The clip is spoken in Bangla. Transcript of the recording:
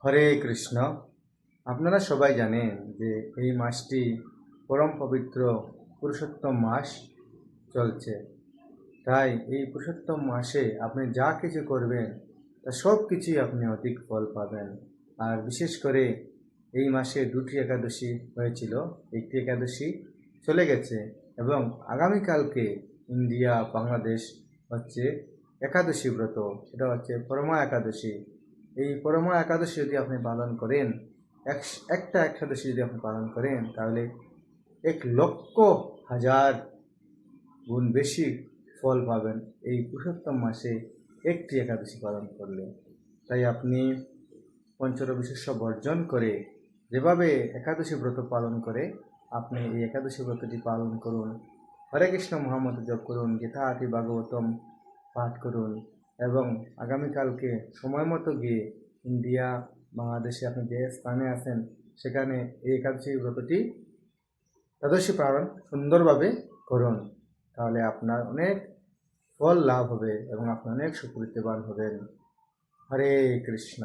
হরে কৃষ্ণ। আপনারা সবাই জানেন যে এই মাসটি পরম পবিত্র পুরুষোত্তম মাস চলছে। তাই এই পুরুষোত্তম মাসে আপনি যা কিছু করবেন তা সব কিছুই আপনি অধিক ফল পাবেন। আর বিশেষ করে এই মাসে দুটি একাদশী হয়েছিল, একটি একাদশী চলে গেছে এবং আগামীকালকে ইন্ডিয়া বাংলাদেশ হচ্ছে একাদশী ব্রত, সেটা হচ্ছে পরমা একাদশী। এই পরমা একাদশী যদি আপনি পালন করেন, একটা একাদশী যদি আপনি পালন করেন, তাহলে 1,00,000 গুণ বেশি ফল পাবেন এই পুরুষোত্তম মাসে একটি একাদশী পালন করলে। তাই আপনি পঞ্চরবি শস্য বর্জন করে যেভাবে একাদশী ব্রত পালন করে আপনি এই একাদশী ব্রতটি পালন করুন। হরে কৃষ্ণ মহামন্ত্র জপ করুন, গীতা আদি ভাগবতম পাঠ করুন এবং আগামীকালকে সময় মতো গিয়ে ইন্ডিয়া বাংলাদেশে আপনি যে স্থানে আছেন সেখানে এই একাদশী পালন সুন্দরভাবে করুন। তাহলে আপনার অনেক ফল লাভ হবে এবং আপনি অনেক সুকৃতিবান হবেন। হরে কৃষ্ণ।